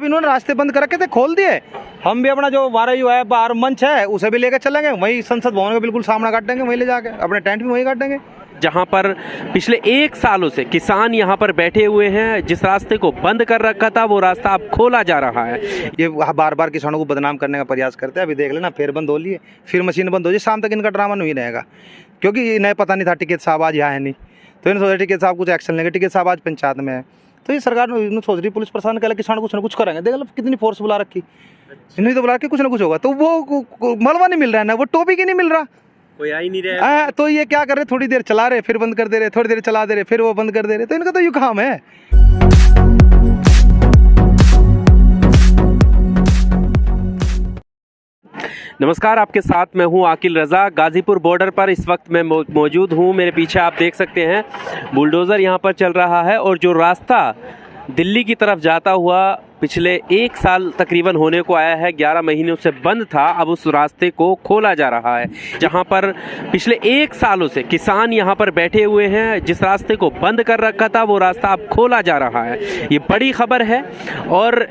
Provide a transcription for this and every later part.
अब इन्होंने रास्ते बंद कर रखे थे, खोल दिए। हम भी अपना जो वारायु है, बाहर मंच है, उसे भी लेकर चलेंगे, वहीं संसद भवन के बिल्कुल सामने काट देंगे, वहीं ले जाके अपने टेंट भी वहीं काट देंगे। जहां पर पिछले 1 सालों से किसान यहां पर बैठे हुए हैं, जिस रास्ते को बंद कर रखा था वो रास्ता अब खोला जा रहा है। ये बार बार किसानों को बदनाम करने का प्रयास करते हैं। अभी देख लेना, फिर बंद हो लिए, फिर मशीन बंद हो जाए, शाम तक इनका ड्रामा नहीं रहेगा। क्योंकि इन्हें पता नहीं था टिकैत साहब आज यहाँ है नहीं, तो इन्होंने सोचा टिकैत साहब कुछ एक्शन लेंगे। टिकैत साहब आज पंचायत में है, तो ये सरकार सोच रही पुलिस प्रशासन के किसान कुछ ना कुछ करेंगे। देख लो कितनी फोर्स बुला रखी, इन्हें तो बुला के कुछ ना कुछ होगा। तो वो मलबा नहीं मिल रहा है ना, वो टॉपिक ही नहीं मिल रहा, कोई आ ही नहीं रहा। तो ये क्या कर रहे, थोड़ी देर चला रहे, फिर बंद कर दे रहे, थोड़ी देर चला दे रहे, फिर वो बंद कर दे रहे। तो इनका तो ये काम है। नमस्कार, आपके साथ मैं हूं आकिल रजा। गाजीपुर बॉर्डर पर इस वक्त मैं मौजूद हूं। मेरे पीछे आप देख सकते हैं बुलडोज़र यहां पर चल रहा है, और जो रास्ता दिल्ली की तरफ जाता हुआ पिछले 1 साल तकरीबन होने को आया है, 11 महीनों से बंद था, अब उस रास्ते को खोला जा रहा है। जहां पर पिछले 1 सालों से किसान यहां पर बैठे हुए हैं, जिस रास्ते को बंद कर रखा था वो रास्ता अब खोला जा रहा है। ये बड़ी खबर है। और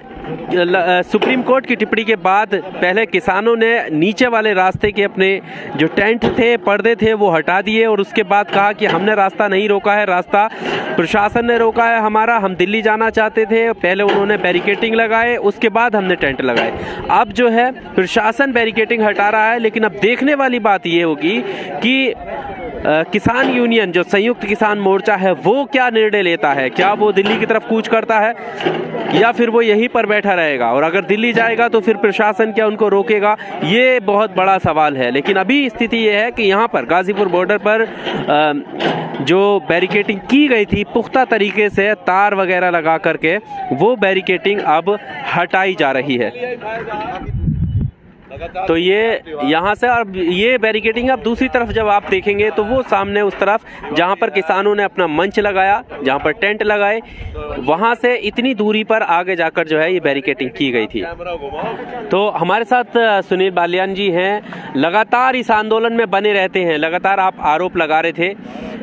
सुप्रीम कोर्ट की टिप्पणी के बाद पहले किसानों ने नीचे वाले रास्ते के अपने जो टेंट थे, पर्दे थे, वो हटा दिए, और उसके बाद कहा कि हमने रास्ता नहीं रोका है, रास्ता प्रशासन ने रोका है हमारा, हम दिल्ली जाना चाहते थे। पहले उन्होंने बैरिकेटिंग लगाए, उसके बाद हमने टेंट लगाए। अब जो है प्रशासन बैरिकेटिंग हटा रहा है, लेकिन अब देखने वाली बात ये होगी कि किसान यूनियन जो संयुक्त किसान मोर्चा है वो क्या निर्णय लेता है। क्या वो दिल्ली की तरफ कूच करता है या फिर वो यहीं पर बैठा रहेगा, और अगर दिल्ली जाएगा तो फिर प्रशासन क्या उनको रोकेगा, ये बहुत बड़ा सवाल है। लेकिन अभी स्थिति ये है कि यहाँ पर गाजीपुर बॉर्डर पर जो बैरिकेटिंग की गई थी पुख्ता तरीके से तार वगैरह लगा करके, वो बैरिकेटिंग अब हटाई जा रही है। तो ये यहाँ से, और ये बैरिकेटिंग अब दूसरी तरफ जब आप देखेंगे तो वो सामने उस तरफ जहाँ पर किसानों ने अपना मंच लगाया, जहाँ पर टेंट लगाए, वहाँ से इतनी दूरी पर आगे जाकर जो है ये बैरिकेटिंग की गई थी। तो हमारे साथ सुनील बालियान जी हैं, लगातार इस आंदोलन में बने रहते हैं। लगातार आप आरोप लगा रहे थे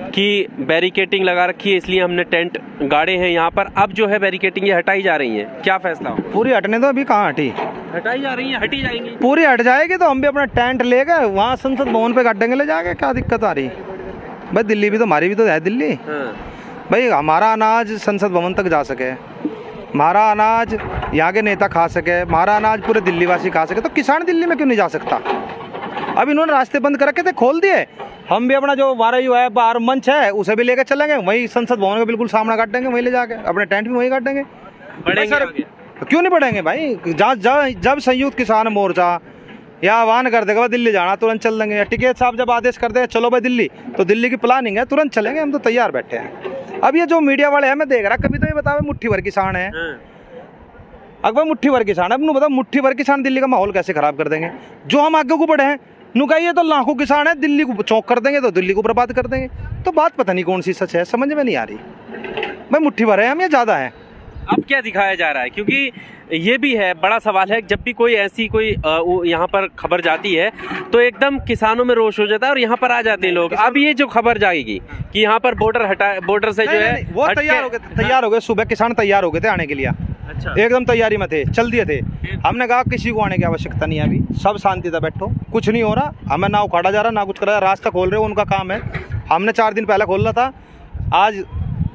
कि बैरिकेटिंग लगा रखी है इसलिए हमने टेंट गाड़े हैं यहाँ पर, अब जो है बैरिकेटिंग ये हटाई जा रही है, क्या फैसला हो? पूरी हटने दो, अभी कहाँ हटी, हटाई जा रही है, हटी जाएंगी, पूरी हट जाएगी तो हम भी अपना टेंट लेकर वहाँ संसद भवन पे काट देंगे ले जाके। क्या दिक्कत आ रही भाई, दिल्ली भी तो हमारी भी तो है दिल्ली। भाई हमारा अनाज संसद भवन तक जा सके, हमारा अनाज यहाँ के नेता खा सके, हमारा अनाज पूरे दिल्ली वासी खा सके, तो किसान दिल्ली में क्यों नहीं जा सकता? अब इन्होंने रास्ते बंद कर रखे थे, खोल दिए। हम भी अपना जो वारायु है, बाहर मंच है, उसे भी लेकर चलेंगे, वहीं संसद भवन के बिल्कुल सामने काट देंगे, वहीं ले जाके अपने टेंट भी वहीं काट देंगे। क्यों नहीं बढ़ेंगे भाई? जब संयुक्त किसान मोर्चा या आह्वान कर देगा दिल्ली जाना, तुरंत चल देंगे। या टिकैत साहब जब आदेश कर देगा चलो भाई दिल्ली, तो दिल्ली की प्लानिंग है, तुरंत चलेंगे, हम तो तैयार बैठे हैं। अब ये जो मीडिया वाले हैं, मैं देख रहा, कभी तो ये बताओ मुट्ठी भर किसान है, अगर मुट्ठी भर किसान है, अब बताओ मुट्ठी भर किसान दिल्ली का माहौल कैसे खराब कर देंगे? जो हम आगे को बढ़े हैं, नुकाइए तो लाखों किसान है, दिल्ली को चौक कर देंगे तो दिल्ली को बर्बाद कर देंगे। तो बात पता नहीं कौन सी सच है, समझ में नहीं आ रही। भाई मुट्ठी भर है हम या ज़्यादा है? अब क्या दिखाया जा रहा है? क्योंकि ये भी है बड़ा सवाल है, जब भी कोई ऐसी कोई यहाँ पर खबर जाती है तो एकदम किसानों में रोष हो जाता है और यहाँ पर आ जाते हैं लोग। अब ये जो खबर जाएगी कि यहाँ पर बॉर्डर से जो है वो तैयार हो गए, सुबह किसान तैयार हो गए थे आने के लिए। अच्छा, एकदम तैयारी में थे, चल दिए थे। हमने कहा किसी को आने की आवश्यकता नहीं है, अभी सब शांति से बैठो, कुछ नहीं हो रहा, हमें ना उखाड़ा जा रहा ना कुछ कर रहा, रास्ता खोल रहे हो उनका काम है। हमने 4 दिन पहले खोलना था, आज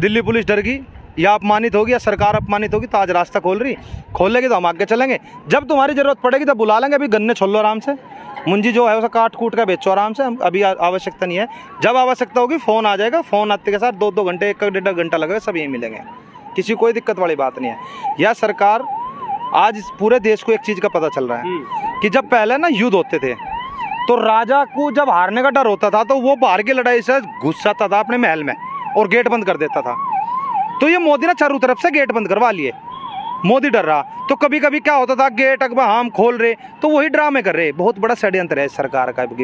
दिल्ली पुलिस डर गई या अपमानित होगी या सरकार अपमानित होगी, तो आज रास्ता खोल लेगी तो हम आगे चलेंगे। जब तुम्हारी जरूरत पड़ेगी तब बुला लेंगे। अभी गन्ने छोल लो आराम से, मुंजी जो है उसे काट कूट कर बेचो आराम से, अभी आवश्यकता नहीं है। जब आवश्यकता होगी फ़ोन आ जाएगा, फ़ोन आते के साथ 2-2 घंटे 1-1.5 घंटा लगेगा, सब यहीं मिलेंगे, किसी कोई दिक्कत वाली बात नहीं है। यह सरकार, आज पूरे देश को एक चीज़ का पता चल रहा है कि जब पहले ना युद्ध होते थे तो राजा को जब हारने का डर होता था तो वो बाहर की लड़ाई से घुस जाता था अपने महल में और गेट बंद कर देता था। तो ये मोदी ने चारों तरफ से गेट बंद करवा लिए, मोदी डर रहा। तो कभी कभी क्या होता था, गेट अकबर हम खोल रहे तो वही ड्रामे कर रहे। बहुत बड़ा षड्यंत्र है सरकार का। अब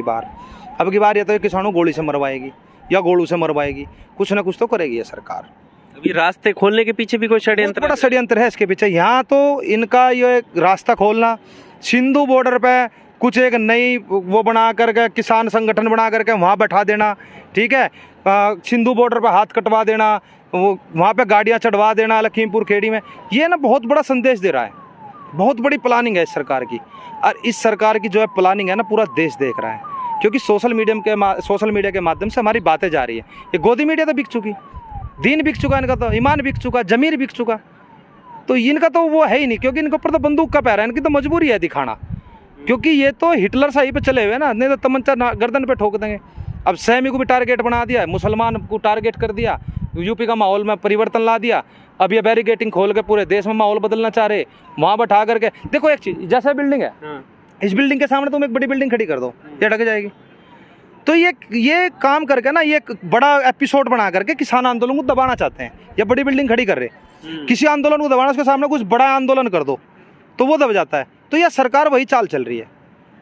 की बार ये तो किसानों गोली से मरवाएगी या गोलू से मरवाएगी, कुछ ना कुछ तो करेगी ये सरकार। अभी रास्ते खोलने के पीछे भी कोई षड्यंत्र, बड़ा षड्यंत्र है इसके पीछे। यहाँ तो इनका ये रास्ता खोलना, सिंधु बॉर्डर पे कुछ एक नई वो बना करके किसान संगठन बना करके वहाँ बैठा देना, ठीक है, सिंधु बॉर्डर पे हाथ कटवा देना, वो वहाँ पे गाड़ियाँ चढ़वा देना लखीमपुर खेड़ी में, ये ना बहुत बड़ा संदेश दे रहा है बहुत बड़ी प्लानिंग है इस सरकार की। और इस सरकार की जो है प्लानिंग है ना, पूरा देश देख रहा है, क्योंकि सोशल मीडिया के माध्यम से हमारी बातें जा रही है। ये गोदी मीडिया तो बिक चुकी, दीन बिक चुका, इनका तो ईमान बिक चुका, जमीर बिक चुका, तो इनका तो वो है ही नहीं, क्योंकि इनके ऊपर तो बंदूक का पैर है, इनकी तो मजबूरी है दिखाना, क्योंकि ये तो हिटलर शाही पे चले हुए ना, नहीं तो तमंचा गर्दन पे ठोक देंगे। अब सहमी को भी टारगेट बना दिया, मुसलमान को टारगेट कर दिया, यूपी का माहौल में परिवर्तन ला दिया। अब ये बैरिकेटिंग खोल के पूरे देश में माहौल बदलना चाह रहे, वहाँ बैठा करके देखो एक चीज़, जैसे बिल्डिंग है, इस बिल्डिंग के सामने तुम एक बड़ी बिल्डिंग खड़ी कर दो, ये ढक जाएगी। तो ये काम करके ना, ये एक बड़ा एपिसोड बना करके किसान आंदोलन को दबाना चाहते हैं। ये बड़ी बिल्डिंग खड़ी कर रहे, किसी आंदोलन को दबाना, उसके सामने कुछ बड़ा आंदोलन कर दो तो वो दब जाता है। तो यह सरकार वही चाल चल रही है,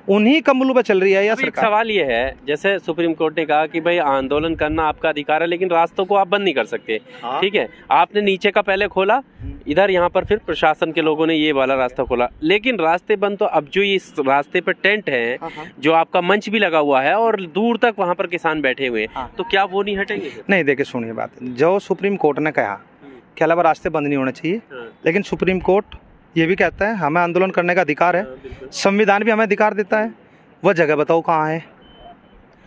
उन्हीं कमलों पे चल रही है यह सरकार। सवाल ये है, जैसे सुप्रीम कोर्ट ने कहा कि भाई आंदोलन करना आपका अधिकार है, लेकिन रास्तों को आप बंद नहीं कर सकते। ठीक है, आपने नीचे का पहले खोला, इधर यहाँ पर फिर प्रशासन के लोगों ने ये वाला रास्ता खोला, लेकिन रास्ते बंद। तो अब जो इस रास्ते पर टेंट है, जो आपका मंच भी लगा हुआ है और दूर तक वहाँ पर किसान बैठे हुए हैं, तो क्या वो नहीं हटेंगे? नहीं, देखिए सुनिए बात, जो सुप्रीम कोर्ट ने कहा कि अलावा रास्ते बंद नहीं होने चाहिए, लेकिन सुप्रीम कोर्ट ये भी कहता है हमें आंदोलन करने का अधिकार है, संविधान भी हमें अधिकार देता है। वह जगह बताओ कहाँ है?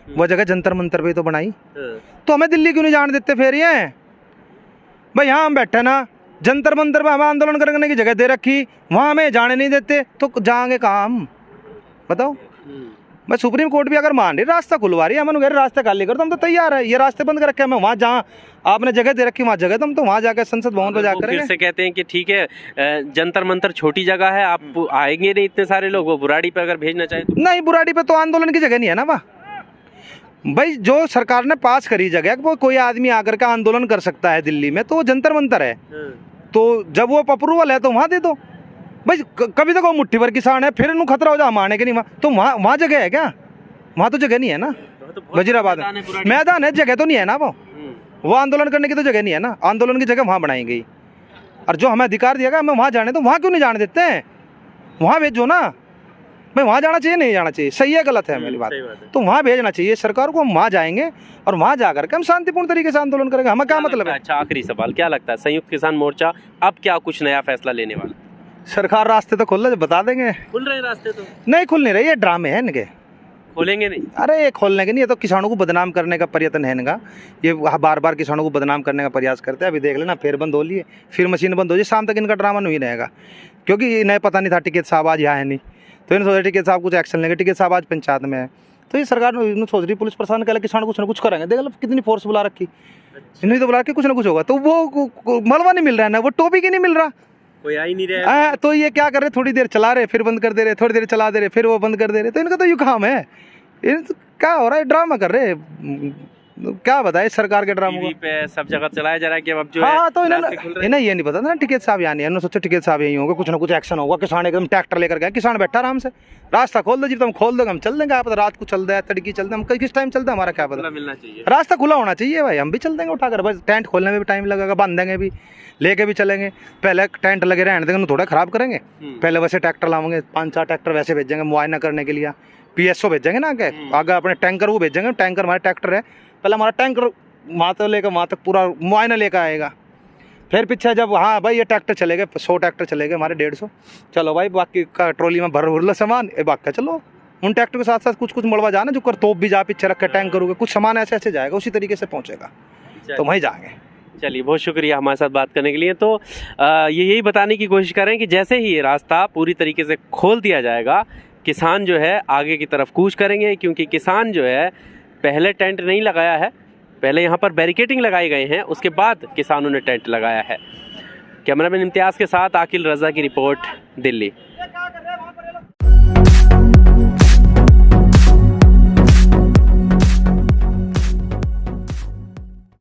वह जगह जंतर मंतर पे तो बनाई, तो हमें दिल्ली क्यों नहीं जाने देते? फिर ये भाई यहाँ हम बैठे ना, जंतर मंतर पे हमें आंदोलन करने की जगह दे रखी, वहाँ हमें जाने नहीं देते, तो जाएंगे कहाँ हम? बताओ। मैं सुप्रीम कोर्ट भी अगर मान रही, रास्ता खुलवा रही है, हम रास्ता खाली कर, तो हम तो तैयार है। ये रास्ते बंद कर रखे हमें, वहाँ जहाँ आपने जगह दे रखी वहाँ जगह, तो हम तो वहाँ जाकर संसद भवन पर जाकर फिर से कहते हैं कि ठीक है, जंतर मंतर छोटी जगह है, आप आएंगे नहीं इतने सारे लोग, वो बुराड़ी पे अगर भेजना चाहे तो? नहीं, बुराड़ी पे तो आंदोलन की जगह नहीं है ना वहाँ। भाई जो सरकार ने पास करी जगह, वो कोई आदमी आकर के आंदोलन कर सकता है दिल्ली में, तो वो जंतर मंतर है। तो जब वो अप्रूवल है तो वहाँ दे दो भाई। कभी तो मुट्ठी भर किसान है, फिर इन्हों खतरा हो जाए मारने के नहीं, वहाँ तो वहाँ जगह है क्या? वहाँ तो जगह नहीं है ना। वजीराबाद में मैदान है, जगह तो नहीं है ना वो आंदोलन करने की तो जगह नहीं है ना। आंदोलन की जगह वहाँ बनाई गई, और जो हमें अधिकार दिया गया हमें वहाँ जाने, तो वहाँ क्यों नहीं जाने देते हैं? वहाँ भेजो ना भाई, वहाँ जाना चाहिए नहीं जाना चाहिए, सही है गलत है मेरी बात? तो वहाँ भेजना चाहिए सरकार को, हम वहाँ जाएंगे और वहाँ जाकर के हम शांतिपूर्ण तरीके से आंदोलन करेंगे। हमें क्या मतलब है? अच्छा, आखिरी सवाल, क्या लगता है संयुक्त किसान मोर्चा अब क्या कुछ नया फैसला लेने वाला? सरकार रास्ते तो खोल रहे, बता देंगे। खुल रहे रास्ते? तो नहीं खुल नहीं रहे, ये ड्रामे है इनके। खोलेंगे नहीं? अरे ये खोलने के नहीं, ये तो किसानों को बदनाम करने का प्रयत्न है इनका। ये बार बार किसानों को बदनाम करने का प्रयास करते हैं। अभी देख लेना, फिर बंद हो लिए, फिर मशीन बंद हो जाए, शाम तक इनका ड्रामा नहीं रहेगा। क्योंकि इन्हें पता नहीं था टिकैत साहब आज यहाँ है नहीं, तो इन्हें सोचा टिकैत साहब कुछ एक्शन लेंगे। टिकैत साहब आज पंचायत में है, तो ये सरकार सोच रही पुलिस प्रशासन कल किसान कुछ ना कुछ करेंगे। देख लो कितनी फोर्स बुला रखी, इन्हें तो बुला के कुछ ना कुछ होगा। तो वो मलबा नहीं मिल रहा है ना, वो टॉपिक ही नहीं मिल रहा, कोई आ ही नहीं रहा। तो ये क्या कर रहे, थोड़ी देर चला रहे, फिर बंद कर दे रहे, थोड़ी देर चला दे रहे, फिर वो बंद कर दे रहे। तो इनका तो ये काम है, तो क्या हो रहा है? ड्रामा कर रहे, क्या बताए सरकार के ड्रामा पे सब जगह चलाया जा रहा है कि अब जो है। तो इन्हें ये नहीं पता ना टिकैत साहब यहाँ नहीं है। उन्होंने सोचा टिकैत साहब यही होगा, कुछ ना कुछ एक्शन होगा। किसान एकदम ट्रैक्टर लेकर गया, किसान बैठा आराम से, रास्ता खोल दो जी, तुम खोल दो, हम चल देंगे। आप रात को चल रहे, तड़की चलते, हम किस टाइम चलते हैं हमारा क्या पता। मिलना चाहिए, रास्ता खुला होना चाहिए भाई, हम भी चल देंगे उठाकर। बस टेंट खोलने में भी टाइम लगेगा, बांधेंगे भी, लेके भी चलेंगे। पहले टेंट लगे रहने देंगे, थोड़ा खराब करेंगे। पहले वैसे ट्रैक्टर लाएंगे, 5-4 ट्रैक्टर वैसे भेजेंगे मुआयना करने के लिए। PSO भेजेंगे ना आगे, आगे अपने टैंकर वो भेजेंगे। टैंकर हमारे ट्रैक्टर है, पहले हमारा टैंकर वहाँ तक लेकर वहाँ तक पूरा मुआयना लेकर आएगा। फिर पीछे जब हाँ भाई ये ट्रैक्टर चलेगा, 100 ट्रैक्टर चलेगा, हमारे 150, चलो भाई बाकी का ट्रॉली में भर लो सामान, ये बाकी चलो। उन ट्रैक्टर के साथ साथ कुछ कुछ मलबा जाना, जो कर तोप भी जा पीछे रख कर टैंक करोगे, कुछ सामान ऐसे ऐसे जाएगा, उसी तरीके से पहुँचेगा, तो वहीं जाएंगे। चलिए, बहुत शुक्रिया हमारे साथ बात करने के लिए। तो ये यही बताने की कोशिश करें कि जैसे ही ये रास्ता पूरी तरीके से खोल दिया जाएगा, किसान जो है आगे की तरफ कूच करेंगे, क्योंकि किसान जो है पहले टेंट नहीं लगाया है, पहले यहाँ पर बैरिकेटिंग लगाए गए हैं, उसके बाद किसानों ने टेंट लगाया है। कैमरामैन इम्तियाज़ के साथ आकिल रज़ा की रिपोर्ट, दिल्ली।